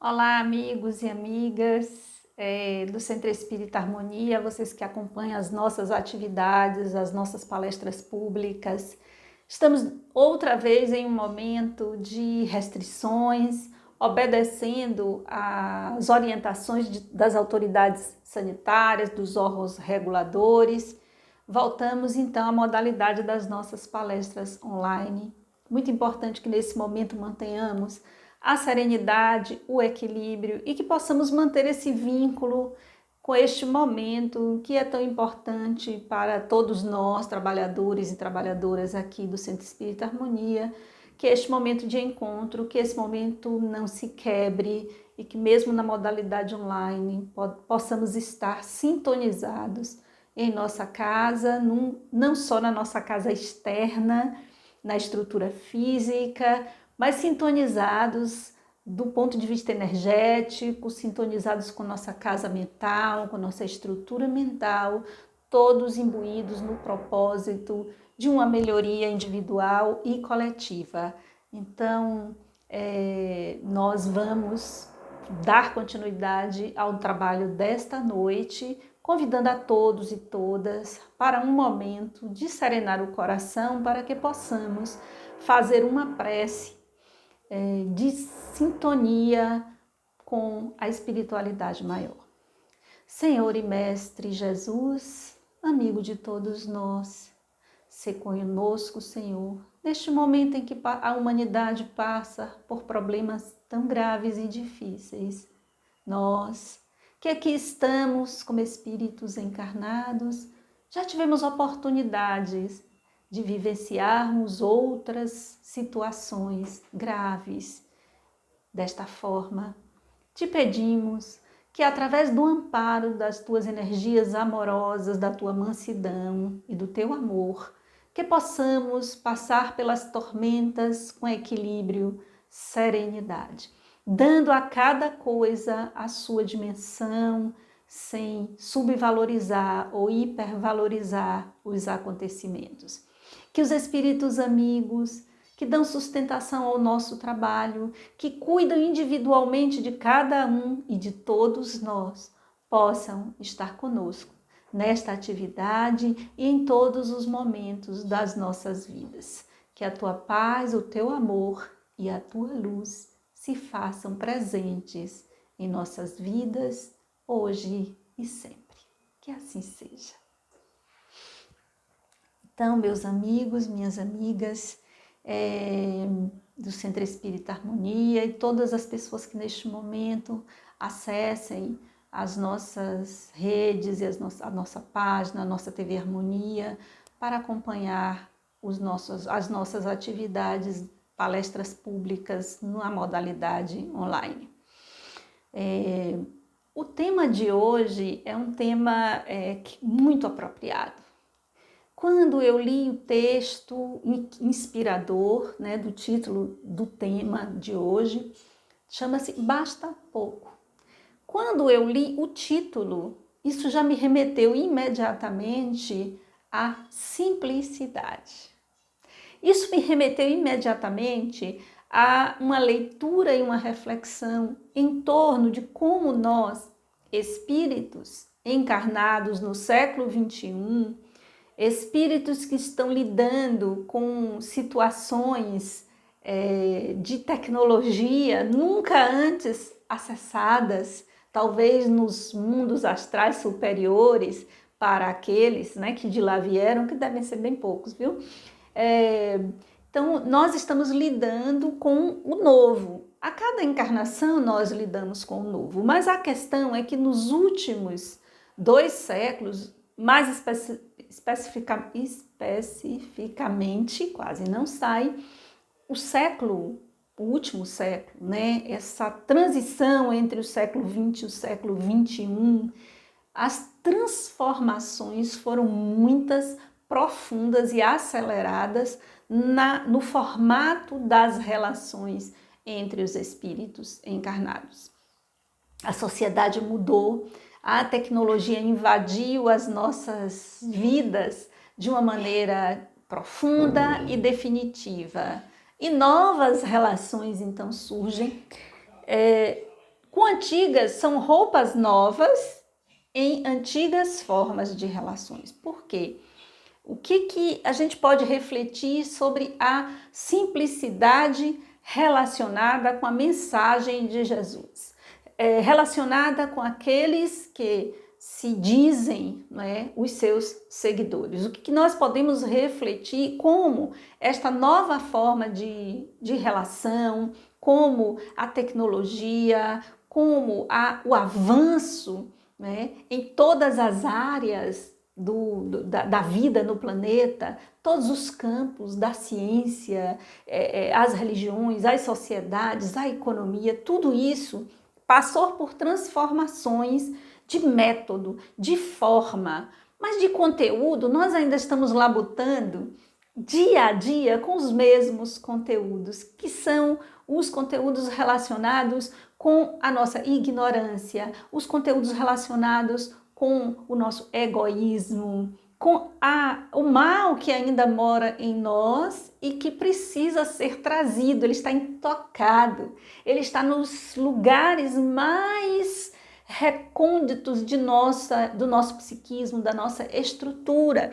Olá, amigos e amigas do Centro Espírita Harmonia, vocês que acompanham as nossas atividades, as nossas palestras públicas. Estamos outra vez em um momento de restrições, obedecendo às orientações das autoridades sanitárias, dos órgãos reguladores. Voltamos então à modalidade das nossas palestras online. Muito importante que nesse momento mantenhamos a serenidade, o equilíbrio e que possamos manter esse vínculo com este momento que é tão importante para todos nós, trabalhadores e trabalhadoras aqui do Centro Espírita Harmonia, que é este momento de encontro, que esse momento não se quebre e que mesmo na modalidade online possamos estar sintonizados em nossa casa, não só na nossa casa externa, na estrutura física, mas sintonizados do ponto de vista energético, sintonizados com nossa casa mental, com nossa estrutura mental, todos imbuídos no propósito de uma melhoria individual e coletiva. Então, nós vamos dar continuidade ao trabalho desta noite, convidando a todos e todas para um momento de serenar o coração para que possamos fazer uma prece de sintonia com a espiritualidade maior. Senhor e Mestre Jesus, amigo de todos nós, se conosco, Senhor, neste momento em que a humanidade passa por problemas tão graves e difíceis. Nós, que aqui estamos como espíritos encarnados, já tivemos oportunidades de vivenciarmos outras situações graves. Desta forma, te pedimos que através do amparo das tuas energias amorosas, da tua mansidão e do teu amor, que possamos passar pelas tormentas com equilíbrio, serenidade, dando a cada coisa a sua dimensão, sem subvalorizar ou hipervalorizar os acontecimentos. Que os espíritos amigos que dão sustentação ao nosso trabalho, que cuidam individualmente de cada um e de todos nós, possam estar conosco nesta atividade e em todos os momentos das nossas vidas. Que a tua paz, o teu amor e a tua luz se façam presentes em nossas vidas, hoje e sempre. Que assim seja. Então, meus amigos, minhas amigas do Centro Espírita Harmonia e todas as pessoas que neste momento acessem as nossas redes e a nossa página, a nossa TV Harmonia, para acompanhar as nossas atividades, palestras públicas na modalidade online. O tema de hoje é um tema muito apropriado. Quando eu li o texto inspirador, do título do tema de hoje, chama-se Basta Pouco. Quando eu li o título, isso já me remeteu imediatamente à simplicidade. Isso me remeteu imediatamente a uma leitura e uma reflexão em torno de como nós, espíritos encarnados no século XXI, espíritos que estão lidando com situações de tecnologia nunca antes acessadas, talvez nos mundos astrais superiores para aqueles que de lá vieram, que devem ser bem poucos, viu? Então, nós estamos lidando com o novo. A cada encarnação nós lidamos com o novo, mas a questão é que nos últimos 2 séculos, mais especificamente, quase não sai, o último século, essa transição entre o século XX e o século XXI, as transformações foram muitas, profundas e aceleradas no formato das relações entre os espíritos encarnados. A sociedade mudou, a tecnologia invadiu as nossas vidas de uma maneira profunda e definitiva. E novas relações então surgem Com antigas são roupas novas em antigas formas de relações. Por quê? O que a gente pode refletir sobre a simplicidade relacionada com a mensagem de Jesus? Relacionada com aqueles que se dizem, né, os seus seguidores. O que nós podemos refletir como esta nova forma de relação, como a tecnologia, como o avanço, né, em todas as áreas da vida no planeta, todos os campos da ciência, as religiões, as sociedades, a economia, tudo isso passou por transformações de método, de forma, mas de conteúdo nós ainda estamos labutando dia a dia com os mesmos conteúdos, que são os conteúdos relacionados com a nossa ignorância, os conteúdos relacionados com o nosso egoísmo, com o mal que ainda mora em nós e que precisa ser trazido. Ele está intocado, ele está nos lugares mais recônditos do nosso psiquismo, da nossa estrutura.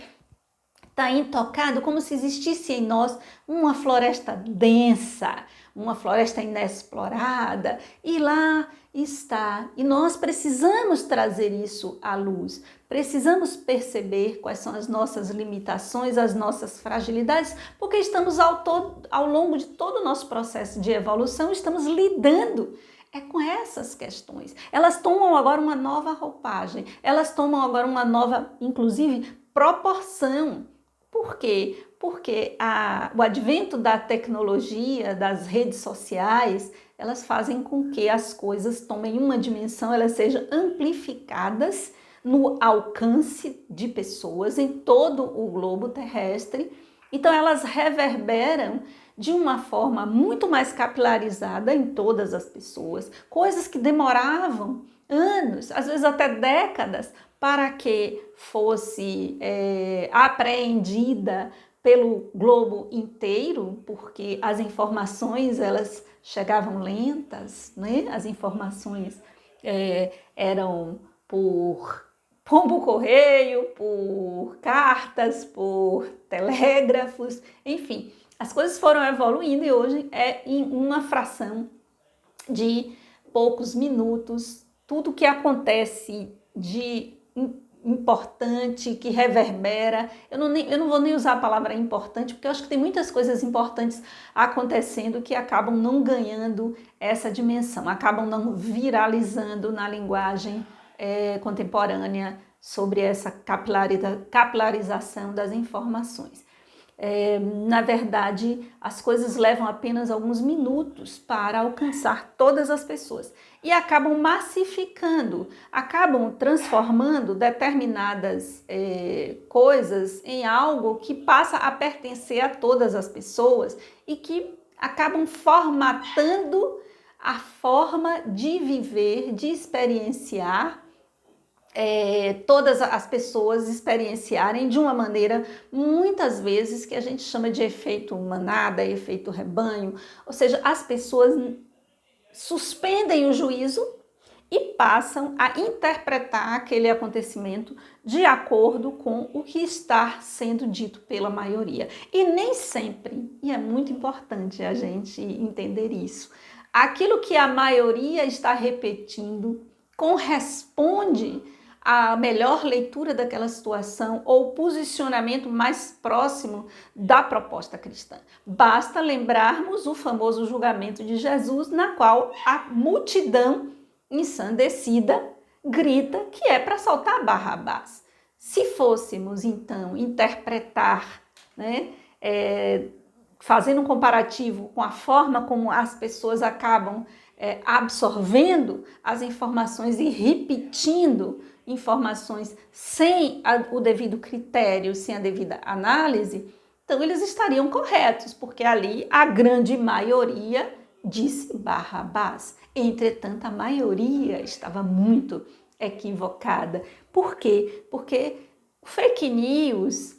Está intocado como se existisse em nós uma floresta densa, uma floresta inexplorada, e lá está. E nós precisamos trazer isso à luz, precisamos perceber quais são as nossas limitações, as nossas fragilidades, porque estamos ao longo de todo o nosso processo de evolução, estamos lidando com essas questões. Elas tomam agora uma nova roupagem, elas tomam agora uma nova, inclusive, proporção. Por quê? Porque o advento da tecnologia, das redes sociais, elas fazem com que as coisas tomem uma dimensão, elas sejam amplificadas no alcance de pessoas em todo o globo terrestre. Então elas reverberam de uma forma muito mais capilarizada em todas as pessoas, coisas que demoravam anos, às vezes até décadas, para que fosse apreendida pelo globo inteiro, porque as informações elas chegavam lentas, né? As informações eram por pombo-correio, por cartas, por telégrafos, enfim. As coisas foram evoluindo e hoje em uma fração de poucos minutos, tudo que acontece de importante, que reverbera. Eu não vou nem usar a palavra importante, porque eu acho que tem muitas coisas importantes acontecendo que acabam não ganhando essa dimensão, acabam não viralizando na linguagem contemporânea sobre essa capilarização das informações. Na verdade, as coisas levam apenas alguns minutos para alcançar todas as pessoas e acabam massificando, acabam transformando determinadas coisas em algo que passa a pertencer a todas as pessoas e que acabam formatando a forma de viver, de experienciar, todas as pessoas experienciarem de uma maneira, muitas vezes, que a gente chama de efeito manada, efeito rebanho, ou seja, as pessoas suspendem o juízo e passam a interpretar aquele acontecimento de acordo com o que está sendo dito pela maioria. E nem sempre, e é muito importante a gente entender isso, aquilo que a maioria está repetindo corresponde à melhor leitura daquela situação ou posicionamento mais próximo da proposta cristã. Basta lembrarmos o famoso julgamento de Jesus, na qual a multidão ensandecida grita que é para soltar Barrabás. Se fôssemos, então, interpretar, né, fazendo um comparativo com a forma como as pessoas acabam absorvendo as informações e repetindo informações sem o devido critério, sem a devida análise, então eles estariam corretos, porque ali a grande maioria disse Barrabás. Entretanto, a maioria estava muito equivocada. Por quê? Porque fake news,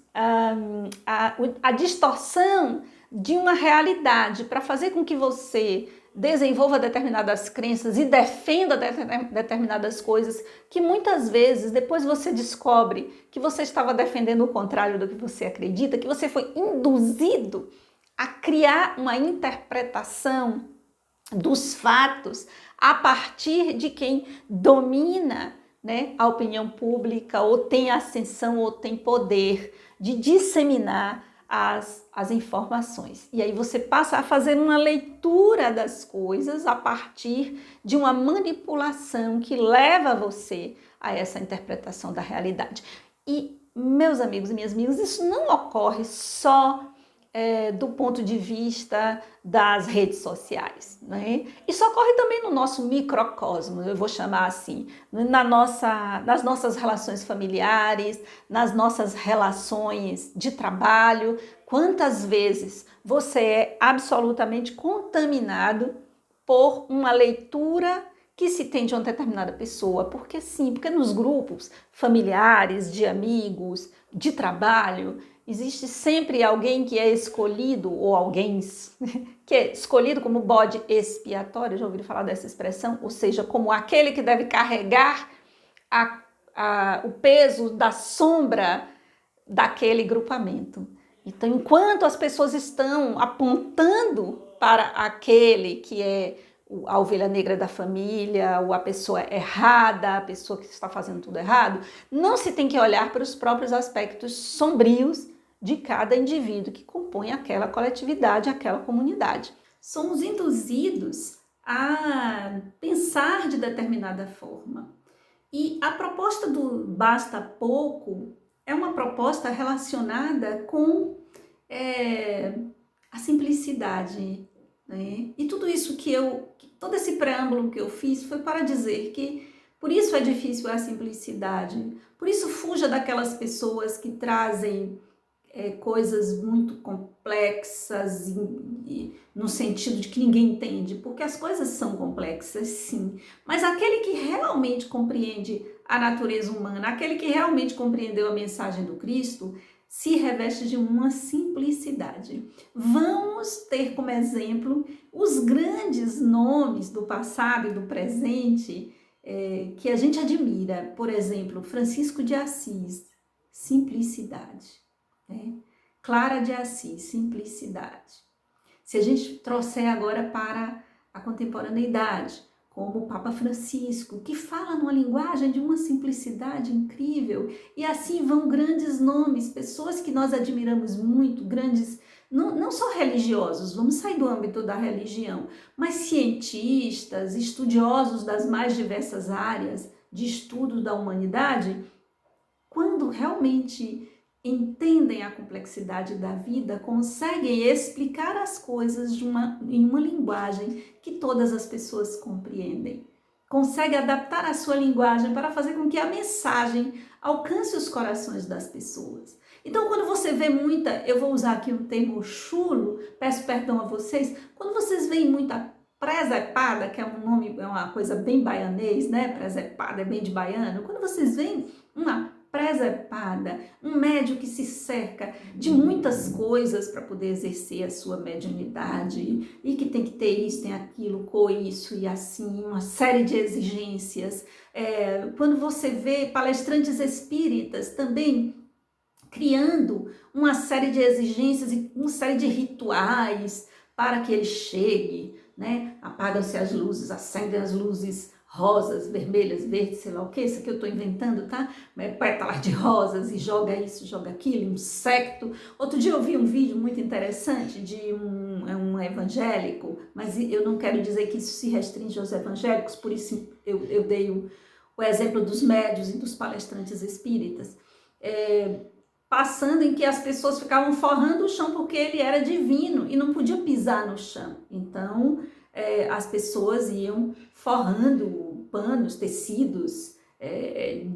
a distorção de uma realidade para fazer com que você desenvolva determinadas crenças e defenda determinadas coisas que muitas vezes depois você descobre que você estava defendendo o contrário do que você acredita, que você foi induzido a criar uma interpretação dos fatos a partir de quem domina, né, a opinião pública, ou tem ascensão, ou tem poder de disseminar as informações. E aí você passa a fazer uma leitura das coisas a partir de uma manipulação que leva você a essa interpretação da realidade. E, meus amigos e minhas amigas, isso não ocorre só do ponto de vista das redes sociais, né? Isso ocorre também no nosso microcosmo, eu vou chamar assim, nas nossas relações familiares, nas nossas relações de trabalho. Quantas vezes você é absolutamente contaminado por uma leitura que se tem de uma determinada pessoa? Porque sim, porque nos grupos familiares, de amigos, de trabalho, existe sempre alguém que é escolhido, ou alguém que é escolhido como bode expiatório, já ouviram falar dessa expressão? Ou seja, como aquele que deve carregar o peso da sombra daquele grupamento. Então, enquanto as pessoas estão apontando para aquele que é a ovelha negra da família, ou a pessoa errada, a pessoa que está fazendo tudo errado, não se tem que olhar para os próprios aspectos sombrios de cada indivíduo que compõe aquela coletividade, aquela comunidade. Somos induzidos a pensar de determinada forma. E a proposta do basta pouco é uma proposta relacionada com a simplicidade, né? E tudo isso todo esse preâmbulo que eu fiz foi para dizer que por isso é difícil a simplicidade, por isso fuja daquelas pessoas que trazem coisas muito complexas no sentido de que ninguém entende, porque as coisas são complexas, sim, mas aquele que realmente compreende a natureza humana, aquele que realmente compreendeu a mensagem do Cristo, se reveste de uma simplicidade. Vamos ter como exemplo os grandes nomes do passado e do presente que a gente admira. Por exemplo, Francisco de Assis, simplicidade. Clara de Assis, simplicidade. Se a gente trouxer agora para a contemporaneidade, como o Papa Francisco, que fala numa linguagem de uma simplicidade incrível, e assim vão grandes nomes, pessoas que nós admiramos muito, grandes, não só religiosos, vamos sair do âmbito da religião, mas cientistas, estudiosos das mais diversas áreas de estudo da humanidade, quando realmente entendem a complexidade da vida, conseguem explicar as coisas em uma linguagem que todas as pessoas compreendem. Conseguem adaptar a sua linguagem para fazer com que a mensagem alcance os corações das pessoas. Então, quando você vê eu vou usar aqui um termo chulo, peço perdão a vocês, quando vocês veem muita presepada, que é um nome, é uma coisa bem baianês, né? Presepada é bem de baiano. Quando vocês veem uma presepada, um médium que se cerca de muitas coisas para poder exercer a sua mediunidade e que tem que ter isso, tem aquilo, com isso e assim, uma série de exigências. Quando você vê palestrantes espíritas também criando uma série de exigências e uma série de rituais para que ele chegue, né? Apagam-se as luzes, acendem as luzes rosas, vermelhas, verdes, sei lá o que, isso aqui eu estou inventando, tá? Pétalas de rosas e joga isso, joga aquilo, um secto. Outro dia eu vi um vídeo muito interessante de um evangélico, mas eu não quero dizer que isso se restringe aos evangélicos, por isso eu dei o exemplo dos médiuns e dos palestrantes espíritas, passando em que as pessoas ficavam forrando o chão porque ele era divino e não podia pisar no chão. Então, as pessoas iam forrando panos, tecidos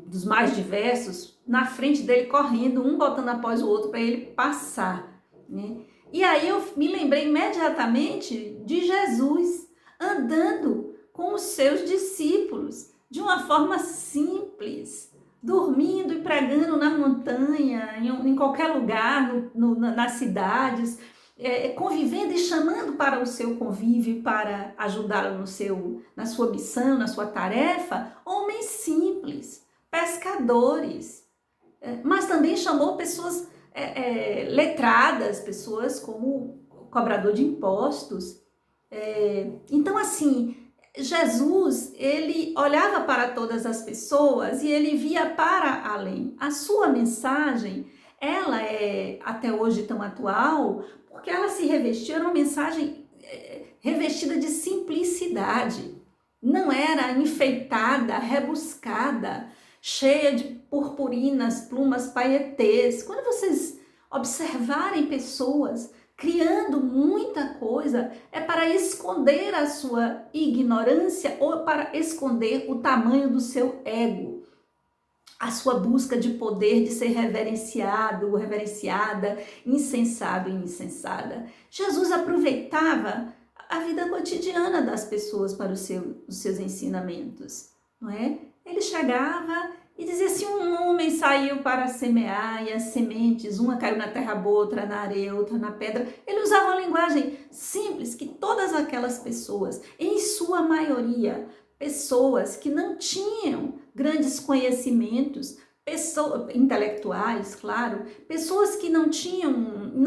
dos mais diversos na frente dele, correndo, um botando após o outro para ele passar, né? E aí eu me lembrei imediatamente de Jesus andando com os seus discípulos de uma forma simples, dormindo e pregando na montanha, em qualquer lugar, nas cidades, convivendo e chamando para o seu convívio, para ajudá-lo na sua missão, na sua tarefa, homens simples, pescadores, mas também chamou pessoas letradas, pessoas como o cobrador de impostos. Então, assim, Jesus, ele olhava para todas as pessoas e ele via para além. A sua mensagem, ela é até hoje tão atual, porque ela se revestiu, era uma mensagem revestida de simplicidade. Não era enfeitada, rebuscada, cheia de purpurinas, plumas, paetês. Quando vocês observarem pessoas criando muita coisa, é para esconder a sua ignorância ou para esconder o tamanho do seu ego, a sua busca de poder, de ser reverenciado, reverenciada, insensado e insensada. Jesus aproveitava a vida cotidiana das pessoas para os seus ensinamentos, não é? Ele chegava e dizia assim, um homem saiu para semear e as sementes, uma caiu na terra boa, outra na areia, outra na pedra. Ele usava uma linguagem simples que todas aquelas pessoas, em sua maioria, pessoas que não tinham grandes conhecimentos, pessoas intelectuais, claro, pessoas que não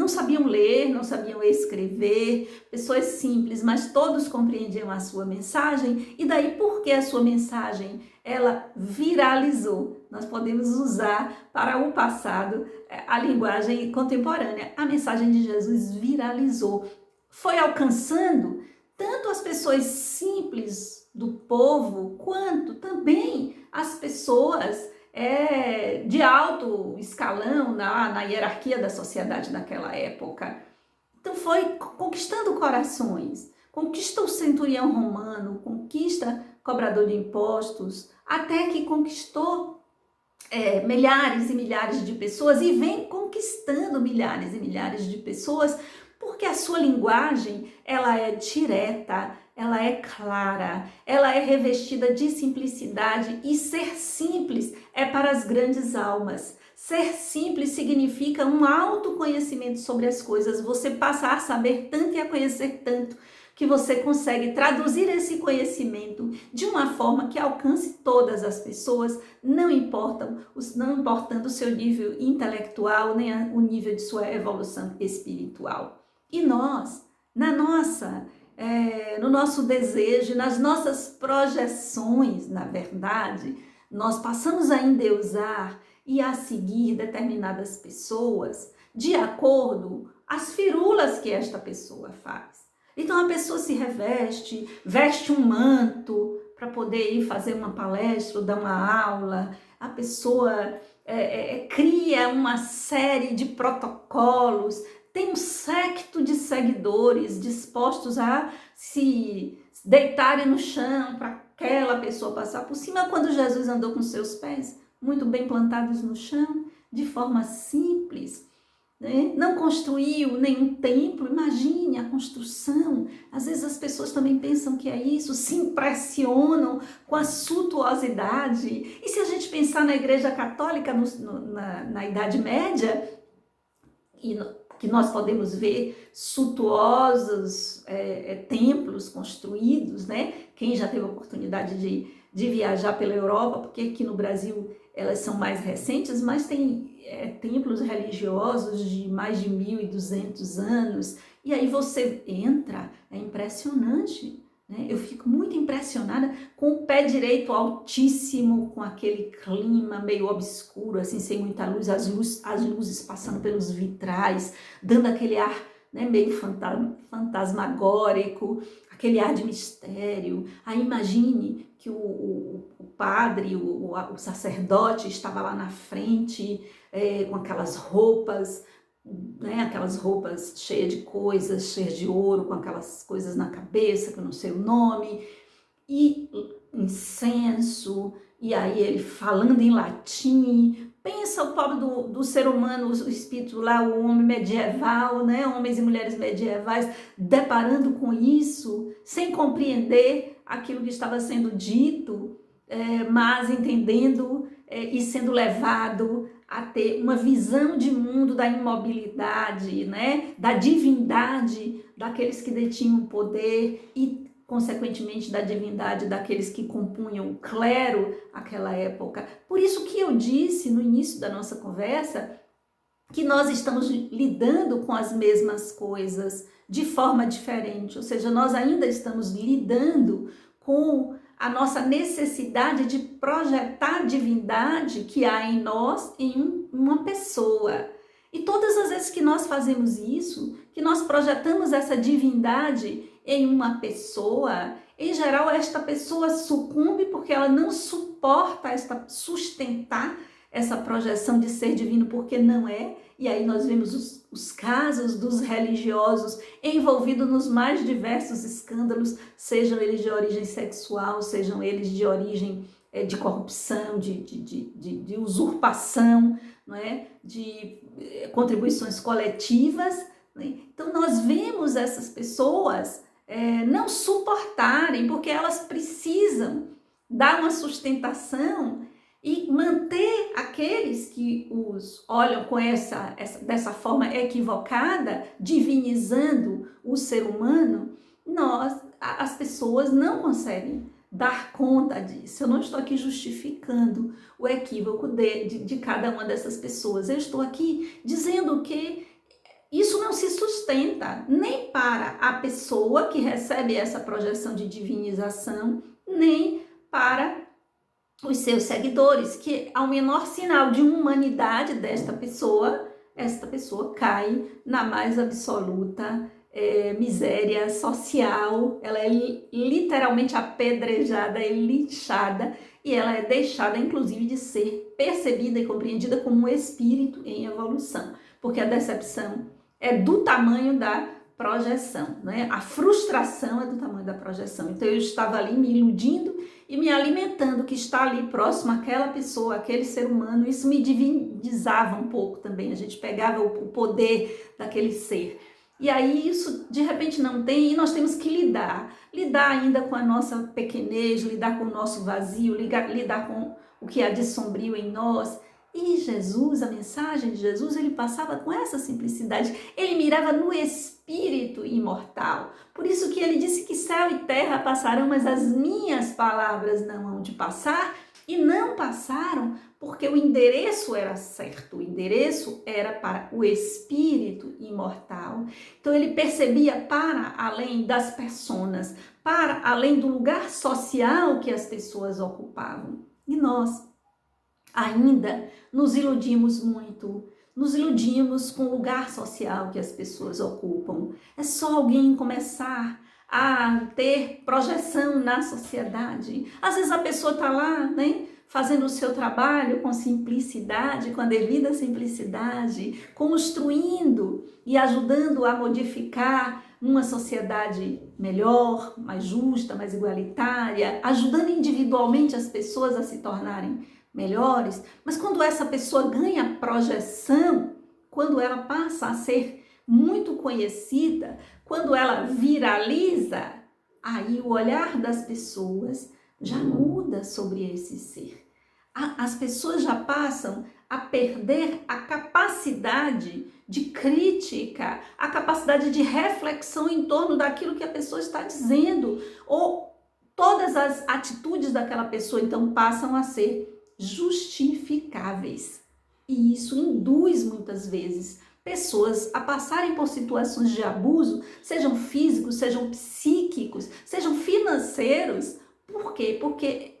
sabiam ler, não sabiam escrever, pessoas simples, mas todos compreendiam a sua mensagem, e daí porque a sua mensagem ela viralizou. Nós podemos usar para o passado a linguagem contemporânea. A mensagem de Jesus viralizou, foi alcançando tanto as pessoas simples do povo, quanto também as pessoas de alto escalão na hierarquia da sociedade naquela época. Então foi conquistando corações, conquista o centurião romano, conquista cobrador de impostos, até que conquistou milhares e milhares de pessoas e vem conquistando milhares e milhares de pessoas, porque a sua linguagem ela é direta, ela é clara, ela é revestida de simplicidade, e ser simples é para as grandes almas. Ser simples significa um autoconhecimento sobre as coisas, você passar a saber tanto e a conhecer tanto, que você consegue traduzir esse conhecimento de uma forma que alcance todas as pessoas, não importando o seu nível intelectual, nem o nível de sua evolução espiritual. E nós, no nosso desejo, nas nossas projeções, na verdade, nós passamos a endeusar e a seguir determinadas pessoas de acordo às firulas que esta pessoa faz. Então a pessoa se veste um manto para poder ir fazer uma palestra, dar uma aula, a pessoa cria uma série de protocolos, tem um séquito de seguidores dispostos a se deitarem no chão para aquela pessoa passar por cima, quando Jesus andou com seus pés muito bem plantados no chão, de forma simples, né? Não construiu nenhum templo. Imagine a construção. Às vezes as pessoas também pensam que é isso, se impressionam com a suntuosidade. E se a gente pensar na Igreja Católica na Idade Média, que nós podemos ver suntuosos templos construídos, né? Quem já teve a oportunidade de viajar pela Europa, porque aqui no Brasil elas são mais recentes, mas tem templos religiosos de mais de 1.200 anos, e aí você entra, é impressionante, né? Eu fico muito impressionada com o pé direito altíssimo, com aquele clima meio obscuro, assim, sem muita luz, as luzes passando pelos vitrais, dando aquele ar, né, meio fantasmagórico, aquele ar de mistério. Aí imagine que o padre, o sacerdote estava lá na frente, com aquelas roupas, né, aquelas roupas cheias de coisas, cheias de ouro, com aquelas coisas na cabeça, que eu não sei o nome, e incenso, e aí ele falando em latim. Pensa o pobre do ser humano, o espírito lá, o homem medieval, né? Homens e mulheres medievais, deparando com isso, sem compreender aquilo que estava sendo dito, mas entendendo e sendo levado a ter uma visão de mundo da imobilidade, né, da divindade daqueles que detinham o poder e, consequentemente, da divindade daqueles que compunham o clero naquela época. Por isso que eu disse no início da nossa conversa que nós estamos lidando com as mesmas coisas de forma diferente, ou seja, nós ainda estamos lidando com a nossa necessidade de projetar a divindade que há em nós em uma pessoa. E todas as vezes que nós fazemos isso, que nós projetamos essa divindade em uma pessoa, em geral esta pessoa sucumbe porque ela não suporta sustentar essa projeção de ser divino porque não é. E aí nós vemos os casos dos religiosos envolvidos nos mais diversos escândalos, sejam eles de origem sexual, sejam eles de origem de corrupção, de usurpação, não é? De contribuições coletivas. Né? Então nós vemos essas pessoas não suportarem, porque elas precisam dar uma sustentação e manter aqueles que os olham com dessa forma equivocada, divinizando o ser humano, as pessoas não conseguem dar conta disso. Eu não estou aqui justificando o equívoco de cada uma dessas pessoas. Eu estou aqui dizendo que isso não se sustenta nem para a pessoa que recebe essa projeção de divinização, nem para os seus seguidores, que ao menor sinal de humanidade desta pessoa, esta pessoa cai na mais absoluta miséria social, ela é literalmente apedrejada, é linchada e ela é deixada inclusive de ser percebida e compreendida como um espírito em evolução, porque a decepção é do tamanho da projeção, né? A frustração é do tamanho da projeção. Então eu estava ali me iludindo e me alimentando que está ali próximo àquela pessoa, aquele ser humano, isso me divinizava um pouco também, a gente pegava o poder daquele ser. E aí isso de repente não tem e nós temos que lidar ainda com a nossa pequenez, lidar com o nosso vazio, lidar com o que há de sombrio em nós. E Jesus, a mensagem de Jesus, ele passava com essa simplicidade, ele mirava no espírito imortal. Por isso que ele disse que céu e terra passarão, mas as minhas palavras não hão de passar. E não passaram porque o endereço era certo, o endereço era para o espírito imortal. Então ele percebia para além das personas, para além do lugar social que as pessoas ocupavam. E nós ainda nos iludimos muito, nos iludimos com o lugar social que as pessoas ocupam. É só alguém começar a ter projeção na sociedade. Às vezes a pessoa está lá, né, fazendo o seu trabalho com simplicidade, com a devida simplicidade, construindo e ajudando a modificar uma sociedade melhor, mais justa, mais igualitária, ajudando individualmente as pessoas a se tornarem melhores. Mas quando essa pessoa ganha projeção, quando ela passa a ser muito conhecida, quando ela viraliza, aí o olhar das pessoas já muda sobre esse ser. As pessoas já passam a perder a capacidade de crítica, a capacidade de reflexão em torno daquilo que a pessoa está dizendo, ou todas as atitudes daquela pessoa então passam a ser justificáveis. E isso induz muitas vezes pessoas a passarem por situações de abuso, sejam físicos, sejam psíquicos, sejam financeiros. Por quê? Porque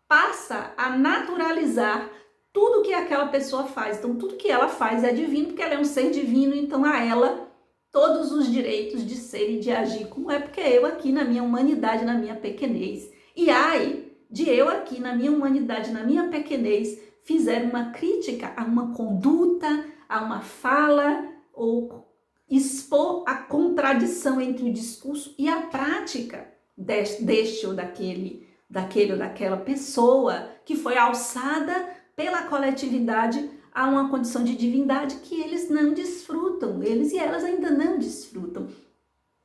passa a naturalizar tudo que aquela pessoa faz. Então, tudo que ela faz é divino, porque ela é um ser divino, então a ela todos os direitos de ser e de agir como é, porque eu aqui na minha humanidade, na minha pequenez. E ai de eu aqui na minha humanidade, na minha pequenez, fizer uma crítica a uma conduta, a uma fala, ou expor a contradição entre o discurso e a prática deste ou daquele ou daquela pessoa que foi alçada pela coletividade a uma condição de divindade que eles não desfrutam, eles e elas ainda não desfrutam.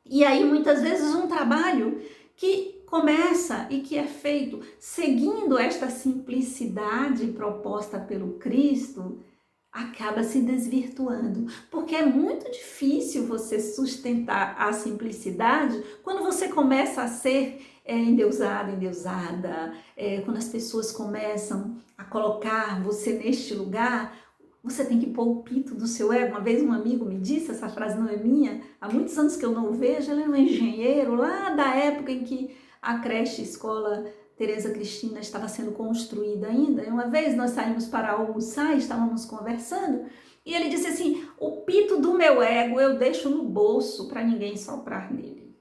E aí muitas vezes um trabalho que começa e que é feito seguindo esta simplicidade proposta pelo Cristo, acaba se desvirtuando, porque é muito difícil você sustentar a simplicidade quando você começa a ser endeusada, quando as pessoas começam a colocar você neste lugar. Você tem que pôr o pito do seu ego. Uma vez um amigo me disse, essa frase não é minha, há muitos anos que eu não o vejo, ele é um engenheiro lá da época em que a creche escola Tereza Cristina estava sendo construída ainda. E uma vez nós saímos para almoçar, estávamos conversando, e ele disse assim: o pito do meu ego eu deixo no bolso para ninguém soprar nele.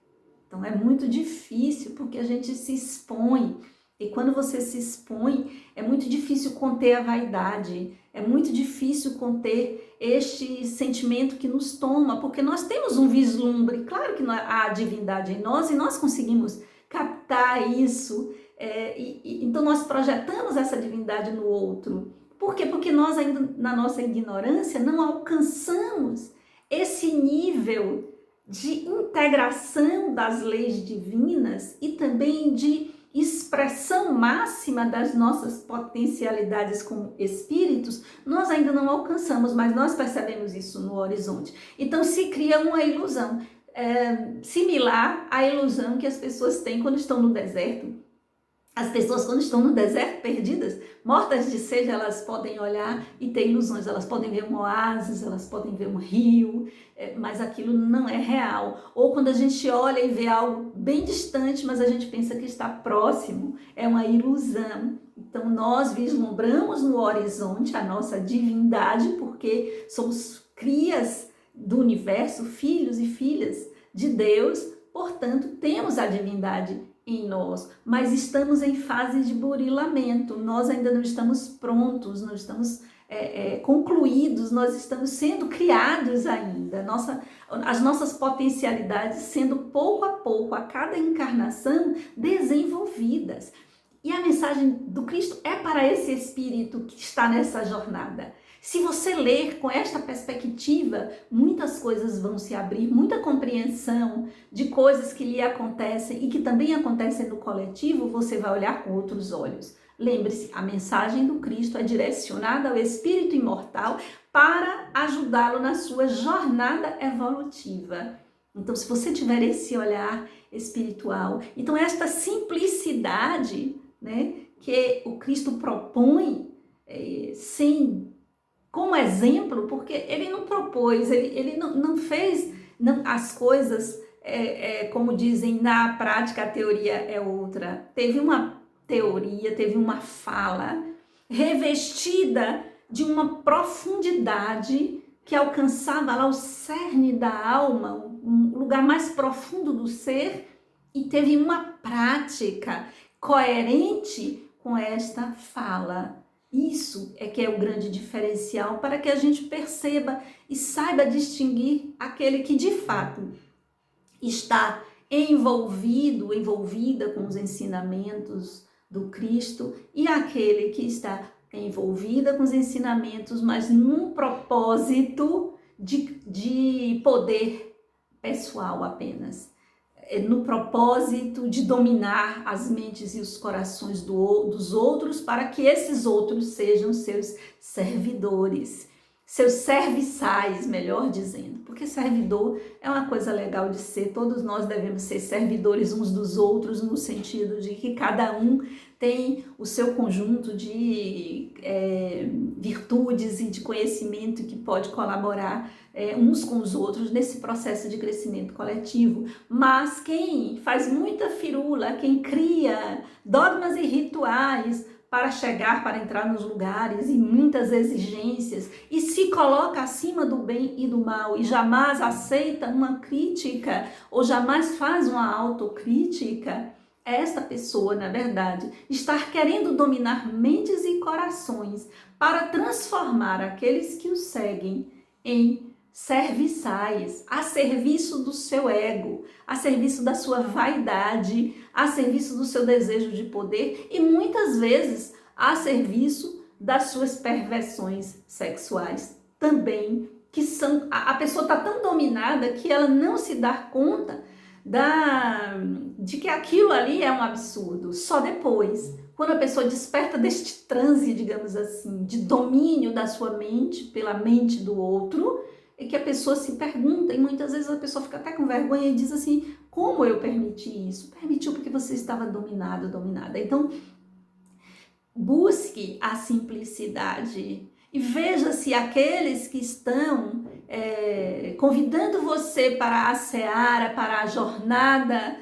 Então é muito difícil, porque a gente se expõe, e quando você se expõe, é muito difícil conter a vaidade, é muito difícil conter este sentimento que nos toma, porque nós temos um vislumbre, claro que há divindade em nós, e nós conseguimos captar isso, então nós projetamos essa divindade no outro. Por quê? Porque nós ainda, na nossa ignorância, não alcançamos esse nível de integração das leis divinas e também de expressão máxima das nossas potencialidades como espíritos. Nós ainda não alcançamos, mas nós percebemos isso no horizonte. Então se cria uma ilusão, similar à ilusão que as pessoas têm quando estão no deserto. As pessoas, quando estão no deserto, perdidas, mortas de sede, elas podem olhar e ter ilusões. Elas podem ver um oásis, elas podem ver um rio, mas aquilo não é real. Ou quando a gente olha e vê algo bem distante, mas a gente pensa que está próximo, é uma ilusão. Então nós vislumbramos no horizonte a nossa divindade, porque somos crias do universo, filhos e filhas de Deus, portanto temos a divindade em nós, mas estamos em fase de burilamento, nós ainda não estamos prontos, não estamos concluídos, nós estamos sendo criados ainda, as nossas potencialidades sendo pouco a pouco, a cada encarnação, desenvolvidas. E a mensagem do Cristo é para esse espírito que está nessa jornada. Se você ler com esta perspectiva, muitas coisas vão se abrir, muita compreensão de coisas que lhe acontecem e que também acontecem no coletivo, você vai olhar com outros olhos. Lembre-se, a mensagem do Cristo é direcionada ao espírito imortal para ajudá-lo na sua jornada evolutiva. Então, se você tiver esse olhar espiritual, então esta simplicidade, né, que o Cristo propõe, como exemplo, porque ele não propôs, ele não fez as coisas, como dizem, na prática a teoria é outra. Teve uma teoria, teve uma fala revestida de uma profundidade que alcançava lá o cerne da alma, um lugar mais profundo do ser, e teve uma prática coerente com esta fala. Isso é que é o grande diferencial para que a gente perceba e saiba distinguir aquele que de fato está envolvida com os ensinamentos do Cristo e aquele que está envolvida com os ensinamentos, mas num propósito de poder pessoal apenas. No propósito de dominar as mentes e os corações dos outros, para que esses outros sejam seus servidores, seus serviçais, melhor dizendo, porque servidor é uma coisa legal de ser, todos nós devemos ser servidores uns dos outros, no sentido de que cada um tem o seu conjunto de virtudes e de conhecimento que pode colaborar uns com os outros nesse processo de crescimento coletivo. Mas quem faz muita firula, quem cria dogmas e rituais para entrar nos lugares e muitas exigências e se coloca acima do bem e do mal e jamais aceita uma crítica ou jamais faz uma autocrítica, esta pessoa, na verdade, está querendo dominar mentes e corações para transformar aqueles que o seguem em serviçais, a serviço do seu ego, a serviço da sua vaidade, a serviço do seu desejo de poder e muitas vezes a serviço das suas perversões sexuais também, que são, a pessoa está tão dominada que ela não se dá conta de que aquilo ali é um absurdo. Só depois, quando a pessoa desperta deste transe, digamos assim, de domínio da sua mente pela mente do outro, é que a pessoa se pergunta, e muitas vezes a pessoa fica até com vergonha e diz assim, como eu permiti isso? Permitiu porque você estava dominado, dominada. Então, busque a simplicidade e veja se aqueles que estão convidando você para a seara, para a jornada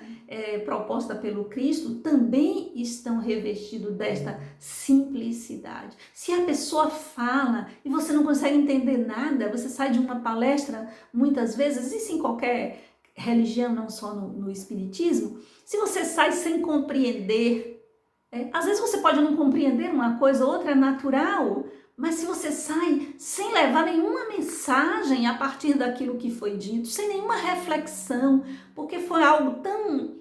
proposta pelo Cristo, também estão revestidos desta simplicidade. Se a pessoa fala e você não consegue entender nada, você sai de uma palestra, muitas vezes, isso em qualquer religião, não só no espiritismo, se você sai sem compreender, às vezes você pode não compreender uma coisa, outra é natural, mas se você sai sem levar nenhuma mensagem a partir daquilo que foi dito, sem nenhuma reflexão, porque foi algo tão...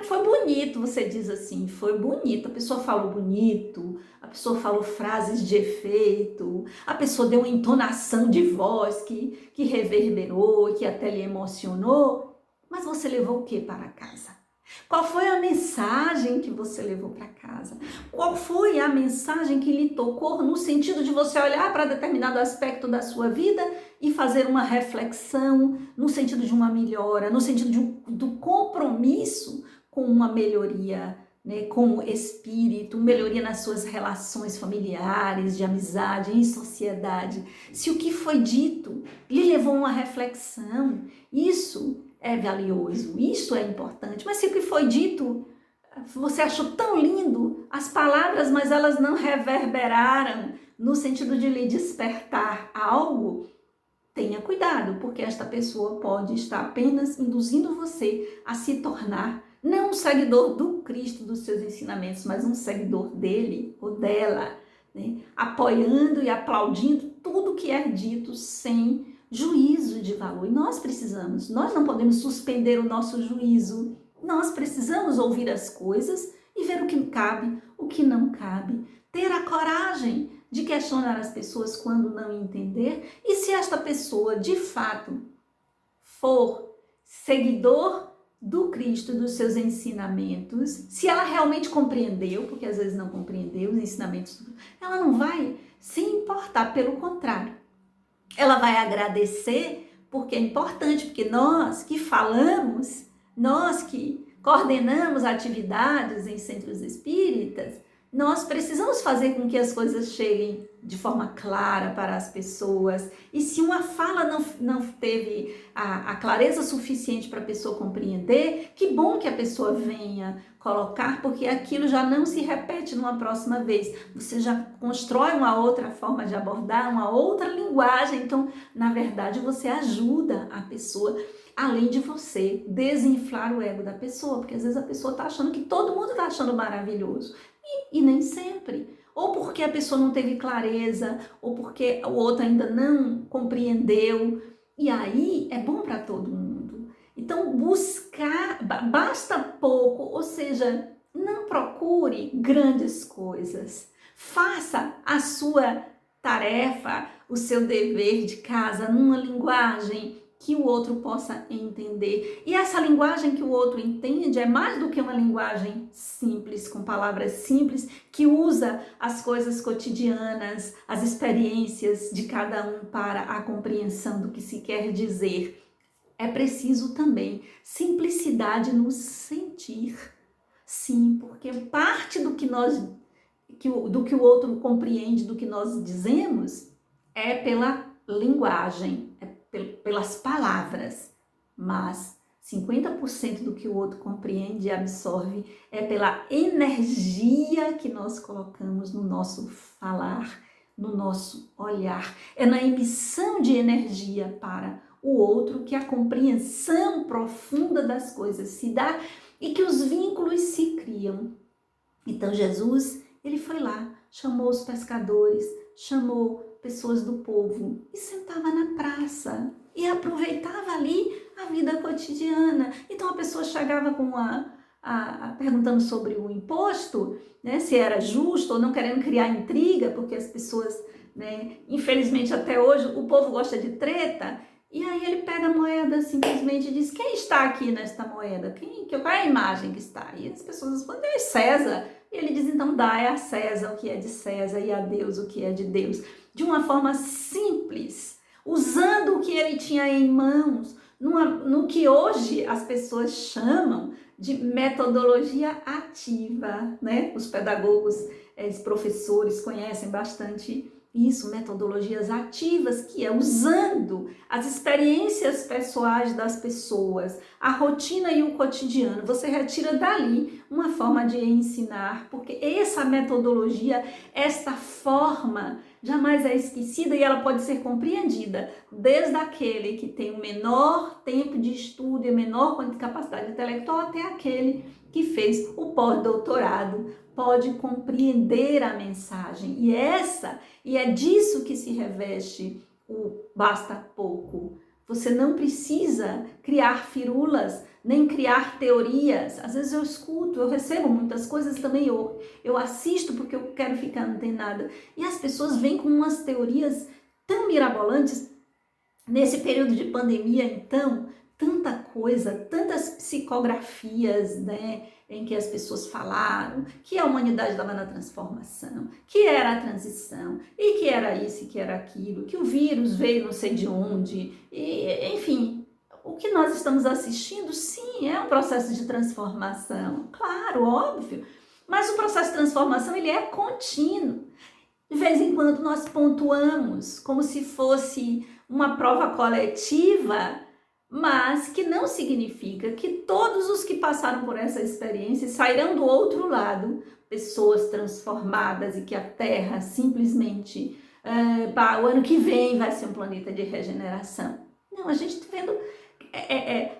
foi bonito, você diz assim, foi bonito, a pessoa falou bonito, a pessoa falou frases de efeito, a pessoa deu uma entonação de voz que reverberou, que até lhe emocionou, mas você levou o que para casa? Qual foi a mensagem que você levou para casa? Qual foi a mensagem que lhe tocou no sentido de você olhar para determinado aspecto da sua vida e fazer uma reflexão no sentido de uma melhora, no sentido do compromisso com uma melhoria, né, com o espírito, melhoria nas suas relações familiares, de amizade, em sociedade? Se o que foi dito lhe levou a uma reflexão, isso é valioso, isso é importante. Mas se o que foi dito, você achou tão lindo, as palavras, mas elas não reverberaram no sentido de lhe despertar algo, tenha cuidado, porque esta pessoa pode estar apenas induzindo você a se tornar não um seguidor do Cristo, dos seus ensinamentos, mas um seguidor dele ou dela, né? Apoiando e aplaudindo tudo que é dito sem juízo de valor. E nós não podemos suspender o nosso juízo. Nós precisamos ouvir as coisas e ver o que cabe, o que não cabe. Ter a coragem de questionar as pessoas quando não entender. E se esta pessoa, de fato, for seguidor do Cristo, dos seus ensinamentos, se ela realmente compreendeu, porque às vezes não compreendeu os ensinamentos, ela não vai se importar, pelo contrário. Ela vai agradecer, porque é importante, porque nós que falamos, nós que coordenamos atividades em centros espíritas, nós precisamos fazer com que as coisas cheguem de forma clara para as pessoas. E se uma fala não teve a clareza suficiente para a pessoa compreender, que bom que a pessoa venha colocar, porque aquilo já não se repete numa próxima vez. Você já constrói uma outra forma de abordar, uma outra linguagem. Então, na verdade, você ajuda a pessoa, além de você desinflar o ego da pessoa, porque às vezes a pessoa está achando que todo mundo está achando maravilhoso. E nem sempre. Ou porque a pessoa não teve clareza, ou porque o outro ainda não compreendeu. E aí é bom para todo mundo. Então buscar, basta pouco, ou seja, não procure grandes coisas. Faça a sua tarefa, o seu dever de casa numa linguagem que o outro possa entender. E essa linguagem que o outro entende é mais do que uma linguagem simples, com palavras simples, que usa as coisas cotidianas, as experiências de cada um para a compreensão do que se quer dizer. É preciso também simplicidade no sentir. Sim, porque parte do que o outro compreende, do que nós dizemos, é pela linguagem, pelas palavras, mas 50% do que o outro compreende e absorve é pela energia que nós colocamos no nosso falar, no nosso olhar. É na emissão de energia para o outro que a compreensão profunda das coisas se dá e que os vínculos se criam. Então Jesus, ele foi lá, chamou os pescadores, chamou pessoas do povo e sentava na praça e aproveitava ali a vida cotidiana. Então a pessoa chegava com perguntando sobre o imposto, né, se era justo ou não, querendo criar intriga, porque as pessoas, né, infelizmente até hoje o povo gosta de treta. E aí ele pega a moeda simplesmente e diz, quem está aqui nesta moeda? Qual é a imagem que está? E as pessoas respondem, é César. E ele diz, então dai a César o que é de César e a Deus o que é de Deus. De uma forma simples, usando o que ele tinha em mãos, no que hoje as pessoas chamam de metodologia ativa, né? Os pedagogos, os professores conhecem bastante isso, metodologias ativas, que é usando as experiências pessoais das pessoas, a rotina e o cotidiano. Você retira dali uma forma de ensinar, porque essa metodologia, esta forma, jamais é esquecida e ela pode ser compreendida desde aquele que tem o menor tempo de estudo e a menor capacidade intelectual até aquele que fez o pós-doutorado, pode compreender a mensagem. E é disso que se reveste o basta pouco. Você não precisa criar firulas, nem criar teorias. Às vezes eu escuto, eu recebo muitas coisas também, eu assisto porque eu quero ficar antenada. E as pessoas vêm com umas teorias tão mirabolantes. Nesse período de pandemia, então, tanta coisa, tantas psicografias, né, em que as pessoas falaram que a humanidade estava na transformação, que era a transição, e que era isso e que era aquilo, que o vírus veio não sei de onde, e, enfim, o que nós estamos assistindo, sim, é um processo de transformação, claro, óbvio, mas o processo de transformação, ele é contínuo. De vez em quando nós pontuamos como se fosse uma prova coletiva, mas que não significa que todos os que passaram por essa experiência sairão do outro lado, pessoas transformadas e que a Terra simplesmente, o ano que vem vai ser um planeta de regeneração. Não, a gente está vendo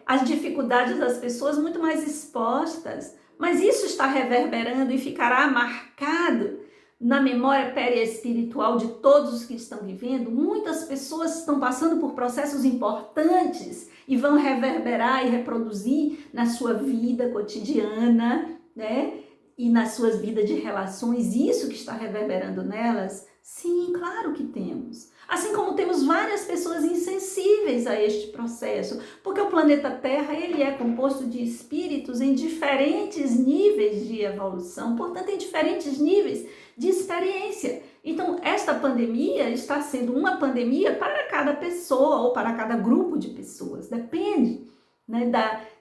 as dificuldades das pessoas muito mais expostas, mas isso está reverberando e ficará marcado na memória periespiritual de todos os que estão vivendo. Muitas pessoas estão passando por processos importantes e vão reverberar e reproduzir na sua vida cotidiana, né? E nas suas vidas de relações, isso que está reverberando nelas? Sim, claro que temos. Assim como temos várias pessoas insensíveis a este processo, porque o planeta Terra, ele é composto de espíritos em diferentes níveis de evolução, portanto, em diferentes níveis de experiência. Então, esta pandemia está sendo uma pandemia para cada pessoa ou para cada grupo de pessoas, depende, né,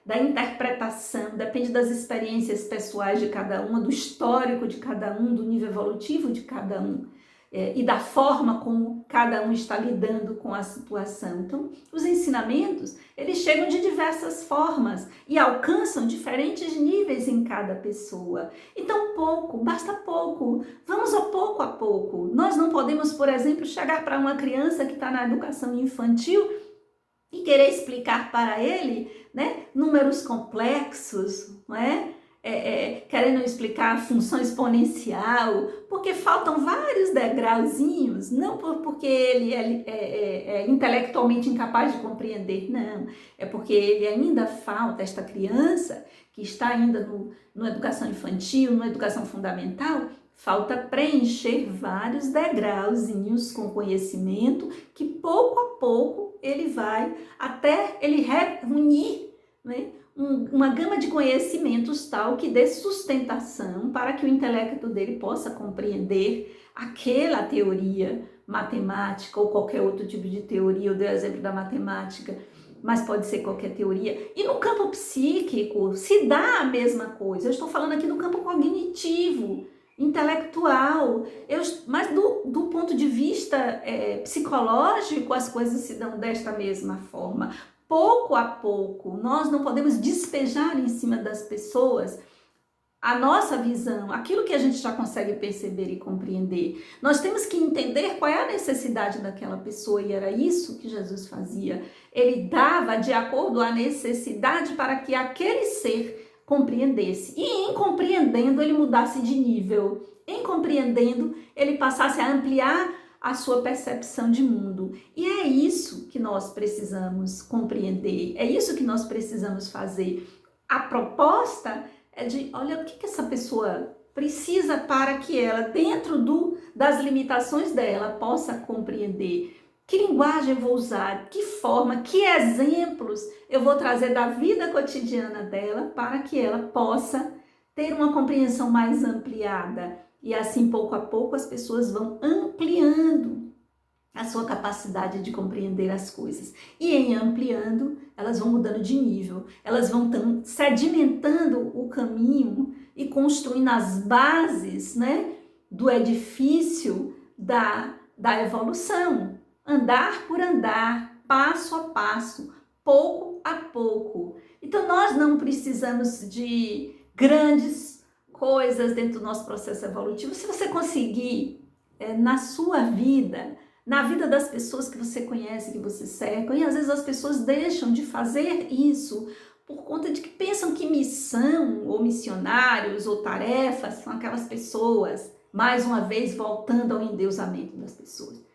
da interpretação, depende das experiências pessoais de cada uma, do histórico de cada um, do nível evolutivo de cada um. E da forma como cada um está lidando com a situação. Então, os ensinamentos, eles chegam de diversas formas e alcançam diferentes níveis em cada pessoa. Então, basta pouco. Vamos ao pouco a pouco. Nós não podemos, por exemplo, chegar para uma criança que está na educação infantil e querer explicar para ele, né, números complexos, não é? Querendo explicar a função exponencial, porque faltam vários degrauzinhos, não porque ele é intelectualmente incapaz de compreender, não, é porque ele ainda falta, esta criança que está ainda na educação infantil, na educação fundamental, falta preencher vários degrauzinhos com conhecimento que pouco a pouco ele vai até ele reunir, né, uma gama de conhecimentos tal que dê sustentação para que o intelecto dele possa compreender aquela teoria matemática ou qualquer outro tipo de teoria. Eu dei o exemplo da matemática, mas pode ser qualquer teoria. E no campo psíquico se dá a mesma coisa. Eu estou falando aqui do campo cognitivo, intelectual, mas do ponto de vista psicológico as coisas se dão desta mesma forma. Pouco a pouco, nós não podemos despejar em cima das pessoas a nossa visão, aquilo que a gente já consegue perceber e compreender. Nós temos que entender qual é a necessidade daquela pessoa, e era isso que Jesus fazia. Ele dava de acordo à necessidade para que aquele ser compreendesse. E em compreendendo, ele mudasse de nível. Em compreendendo, ele passasse a ampliar a sua percepção de mundo. E é isso que nós precisamos compreender, é isso que nós precisamos fazer. A proposta é de, olha, o que essa pessoa precisa para que ela, dentro das limitações dela, possa compreender. Que linguagem eu vou usar? Que forma? Que exemplos eu vou trazer da vida cotidiana dela para que ela possa ter uma compreensão mais ampliada? E assim, pouco a pouco, as pessoas vão ampliando a sua capacidade de compreender as coisas. E em ampliando, elas vão mudando de nível, elas vão sedimentando o caminho e construindo as bases, né, do edifício da evolução. Andar por andar, passo a passo, pouco a pouco. Então, nós não precisamos de grandes coisas dentro do nosso processo evolutivo. Se você conseguir, na sua vida, na vida das pessoas que você conhece, que você cerca, e às vezes as pessoas deixam de fazer isso por conta de que pensam que missão, ou missionários, ou tarefas, são aquelas pessoas, mais uma vez, voltando ao endeusamento das pessoas.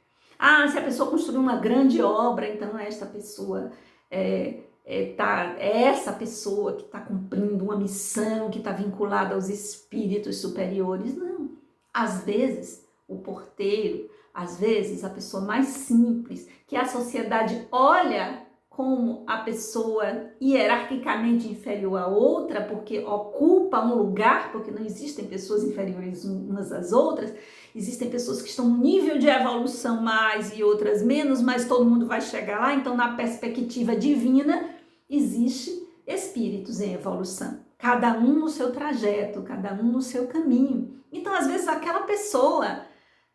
Se a pessoa construiu uma grande obra, então esta pessoa é essa pessoa que está cumprindo uma missão, que está vinculada aos espíritos superiores. Não. Às vezes, o porteiro, às vezes, a pessoa mais simples, que a sociedade olha como a pessoa hierarquicamente inferior à outra, porque ocupa um lugar, porque não existem pessoas inferiores umas às outras, existem pessoas que estão no nível de evolução mais e outras menos, mas todo mundo vai chegar lá. Então, na perspectiva divina, existe espíritos em evolução, cada um no seu trajeto, cada um no seu caminho. Então, às vezes, aquela pessoa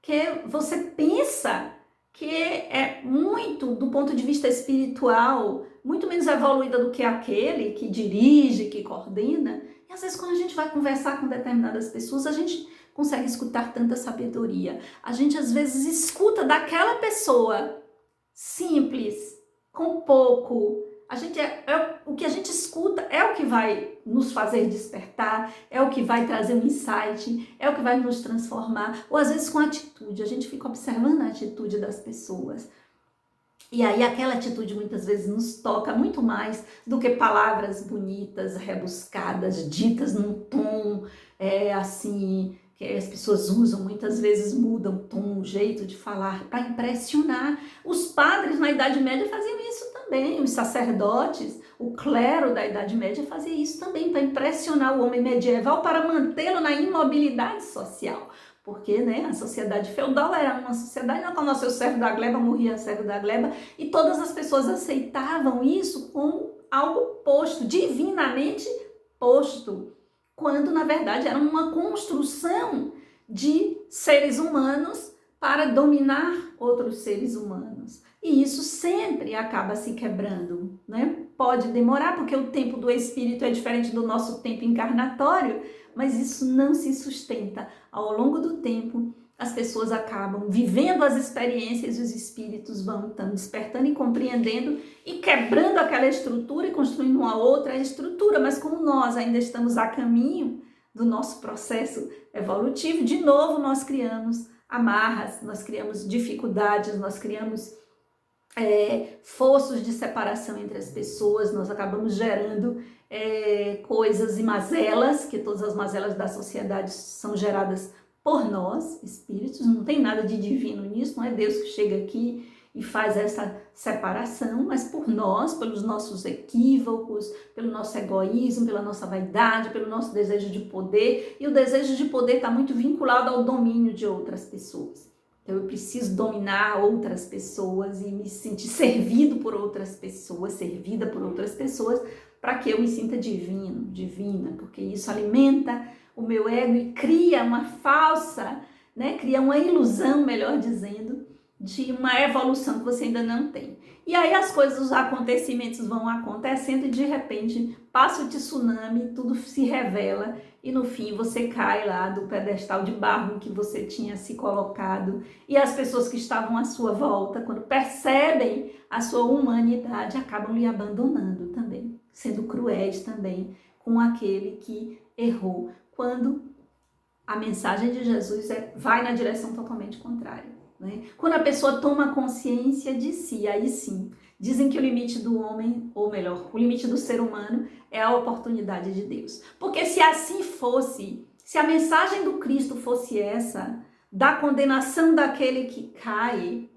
que você pensa que é muito, do ponto de vista espiritual, muito menos evoluída do que aquele que dirige, que coordena. E às vezes, quando a gente vai conversar com determinadas pessoas, a gente consegue escutar tanta sabedoria. A gente, às vezes, escuta daquela pessoa simples, com pouco. O que a gente escuta é o que vai nos fazer despertar, é o que vai trazer um insight, é o que vai nos transformar, ou às vezes com atitude. A gente fica observando a atitude das pessoas. E aí aquela atitude muitas vezes nos toca muito mais do que palavras bonitas, rebuscadas, ditas num tom assim, que as pessoas usam, muitas vezes mudam o tom, o jeito de falar para impressionar. Os padres na Idade Média faziam isso também, os sacerdotes, o clero da Idade Média fazia isso também para impressionar o homem medieval, para mantê-lo na imobilidade social. Porque, né, a sociedade feudal era uma sociedade na qual nasceu o servo da gleba, morria o servo da gleba, e todas as pessoas aceitavam isso como algo posto, divinamente posto, quando na verdade era uma construção de seres humanos para dominar outros seres humanos. E isso sempre acaba se quebrando, né? Pode demorar, porque o tempo do espírito é diferente do nosso tempo encarnatório, mas isso não se sustenta. Ao longo do tempo, as pessoas acabam vivendo as experiências e os espíritos vão despertando e compreendendo e quebrando aquela estrutura e construindo uma outra estrutura. Mas como nós ainda estamos a caminho do nosso processo evolutivo, de novo nós criamos amarras, nós criamos dificuldades, nós criamos fossos de separação entre as pessoas, nós acabamos gerando coisas e mazelas, que todas as mazelas da sociedade são geradas por nós, espíritos. Não tem nada de divino nisso, não é Deus que chega aqui e faz essa separação, mas por nós, pelos nossos equívocos, pelo nosso egoísmo, pela nossa vaidade, pelo nosso desejo de poder. E o desejo de poder está muito vinculado ao domínio de outras pessoas. Então eu preciso dominar outras pessoas e me sentir servido por outras pessoas, servida por outras pessoas, para que eu me sinta divina, porque isso alimenta o meu ego e cria uma falsa, cria uma ilusão, melhor dizendo, de uma evolução que você ainda não tem. E aí as coisas, os acontecimentos vão acontecendo e de repente passa o tsunami, tudo se revela e no fim você cai lá do pedestal de barro em que você tinha se colocado, e as pessoas que estavam à sua volta, quando percebem a sua humanidade, acabam lhe abandonando também, sendo cruéis também com aquele que errou, quando a mensagem de Jesus vai na direção totalmente contrária. Quando a pessoa toma consciência de si, aí sim, dizem que o limite do homem, ou melhor, o limite do ser humano é a oportunidade de Deus. Porque se assim fosse, se a mensagem do Cristo fosse essa, da condenação daquele que cai,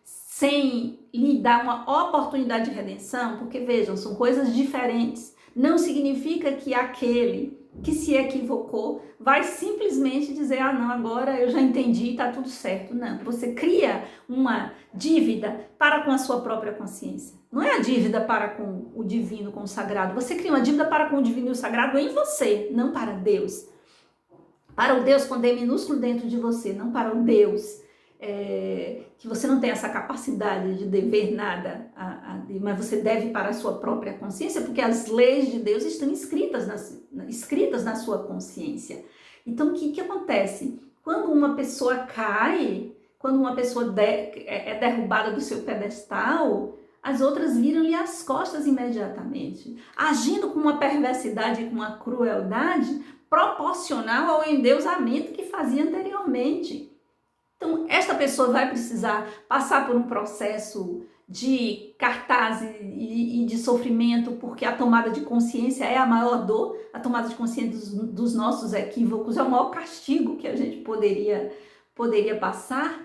sem lhe dar uma oportunidade de redenção, porque vejam, são coisas diferentes. Não significa que aquele que se equivocou vai simplesmente dizer, ah não, agora eu já entendi, está tudo certo. Não, você cria uma dívida para com a sua própria consciência. Não é a dívida para com o divino, com o sagrado. Você cria uma dívida para com o divino e o sagrado em você, não para Deus. Para o Deus com D minúsculo dentro de você, não para o Deus que você não tem essa capacidade de dever nada a Deus, mas você deve para a sua própria consciência, porque as leis de Deus estão escritas na sua consciência. Então, o que acontece? Quando uma pessoa cai, quando uma pessoa é derrubada do seu pedestal, as outras viram-lhe as costas imediatamente, agindo com uma perversidade e com uma crueldade proporcional ao endeusamento que fazia anteriormente. Então, esta pessoa vai precisar passar por um processo de cartaz e de sofrimento, porque a tomada de consciência é a maior dor, a tomada de consciência dos nossos equívocos é o maior castigo que a gente poderia passar,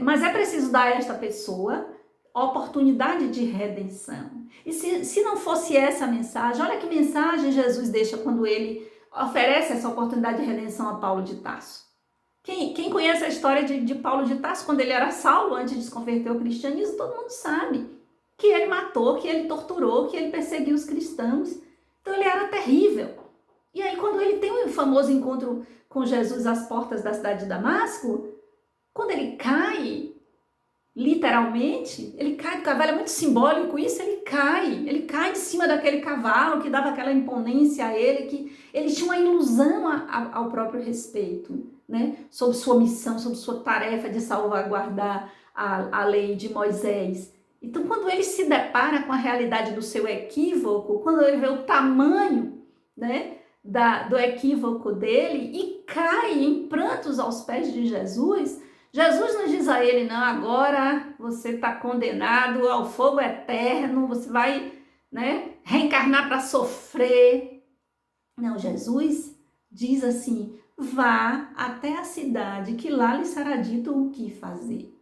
mas é preciso dar a esta pessoa oportunidade de redenção. E se não fosse essa mensagem, olha que mensagem Jesus deixa quando ele oferece essa oportunidade de redenção a Paulo de Tarso. Quem conhece a história de Paulo de Tarso, quando ele era Saulo, antes de se converter ao cristianismo, todo mundo sabe que ele matou, que ele torturou, que ele perseguiu os cristãos. Então ele era terrível. E aí quando ele tem um famoso encontro com Jesus às portas da cidade de Damasco, quando ele cai, literalmente, ele cai do cavalo, é muito simbólico isso, ele cai de cima daquele cavalo que dava aquela imponência a ele, que ele tinha uma ilusão ao próprio respeito, né? Sobre sua missão, sobre sua tarefa de salvaguardar a lei de Moisés. Então, quando ele se depara com a realidade do seu equívoco, quando ele vê o tamanho, né, do equívoco dele e cai em prantos aos pés de Jesus, Jesus não diz a ele, não, agora você está condenado ao fogo eterno, você vai, né, reencarnar para sofrer. Não, Jesus diz assim, vá até a cidade, que lá lhe será dito o que fazer.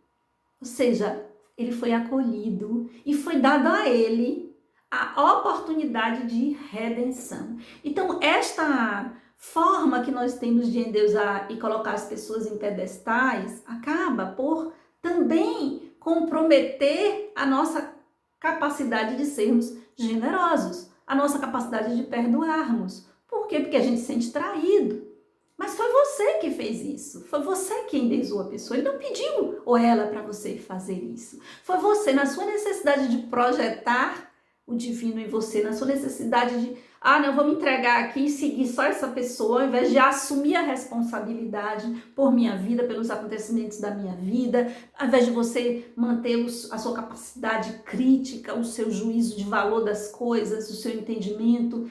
Ou seja, ele foi acolhido e foi dado a ele a oportunidade de redenção. Então, esta forma que nós temos de endeusar e colocar as pessoas em pedestais acaba por também comprometer a nossa capacidade de sermos generosos, a nossa capacidade de perdoarmos. Por quê? Porque a gente se sente traído. Mas foi você que fez isso, foi você que endeusou a pessoa, ele não pediu ou ela para você fazer isso. Foi você, na sua necessidade de projetar o divino em você, na sua necessidade de, não, vou me entregar aqui e seguir só essa pessoa, ao invés de assumir a responsabilidade por minha vida, pelos acontecimentos da minha vida, ao invés de você manter a sua capacidade crítica, o seu juízo de valor das coisas, o seu entendimento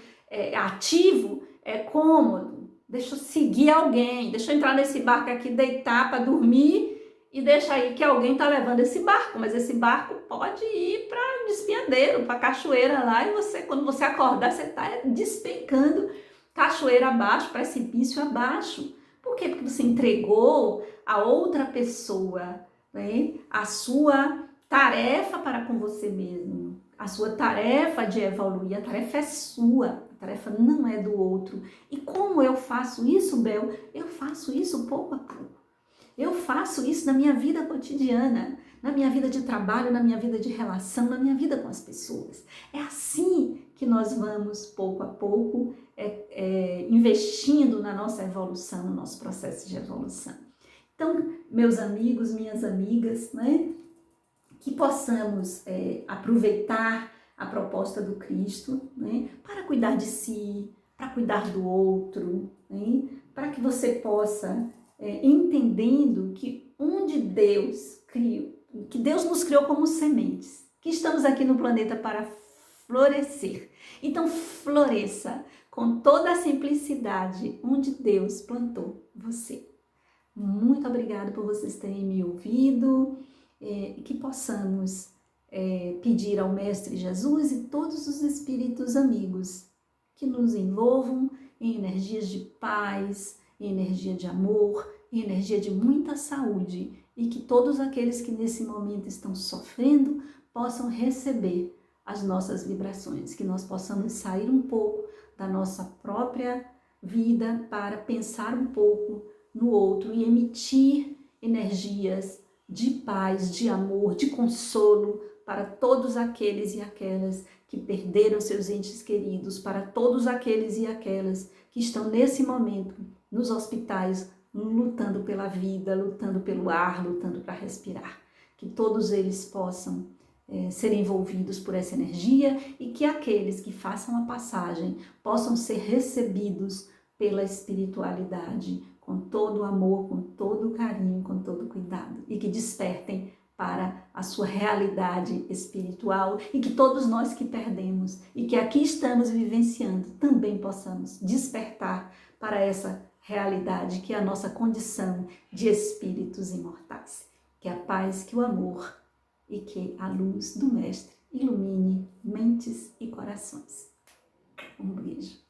ativo, cômodo. Deixa eu seguir alguém, deixa eu entrar nesse barco aqui, deitar para dormir e deixa aí que alguém tá levando esse barco, mas esse barco pode ir para despenhadeiro, para cachoeira lá e você, quando você acordar, você tá despencando cachoeira abaixo, precipício abaixo. Por quê? Porque você entregou a outra pessoa, né, a sua tarefa para com você mesmo, a sua tarefa de evoluir, a tarefa é sua. A tarefa não é do outro. E como eu faço isso, Bel? Eu faço isso pouco a pouco. Eu faço isso na minha vida cotidiana, na minha vida de trabalho, na minha vida de relação, na minha vida com as pessoas. É assim que nós vamos, pouco a pouco, investindo na nossa evolução, no nosso processo de evolução. Então, meus amigos, minhas amigas, né, que possamos aproveitar a proposta do Cristo, né, para cuidar de si, para cuidar do outro, né, para que você possa, entendendo que onde Deus criou, que Deus nos criou como sementes, que estamos aqui no planeta para florescer. Então floresça com toda a simplicidade onde Deus plantou você. Muito obrigada por vocês terem me ouvido e que possamos pedir ao Mestre Jesus e todos os espíritos amigos que nos envolvam em energias de paz, em energia de amor, em energia de muita saúde e que todos aqueles que nesse momento estão sofrendo possam receber as nossas vibrações, que nós possamos sair um pouco da nossa própria vida para pensar um pouco no outro e emitir energias de paz, de amor, de consolo para todos aqueles e aquelas que perderam seus entes queridos, para todos aqueles e aquelas que estão nesse momento nos hospitais lutando pela vida, lutando pelo ar, lutando para respirar. Que todos eles possam ser envolvidos por essa energia e que aqueles que façam a passagem possam ser recebidos pela espiritualidade com todo o amor, com todo o carinho, com todo o cuidado e que despertem para a sua realidade espiritual e que todos nós que perdemos e que aqui estamos vivenciando também possamos despertar para essa realidade que é a nossa condição de espíritos imortais. Que a paz, que o amor e que a luz do Mestre ilumine mentes e corações. Um beijo.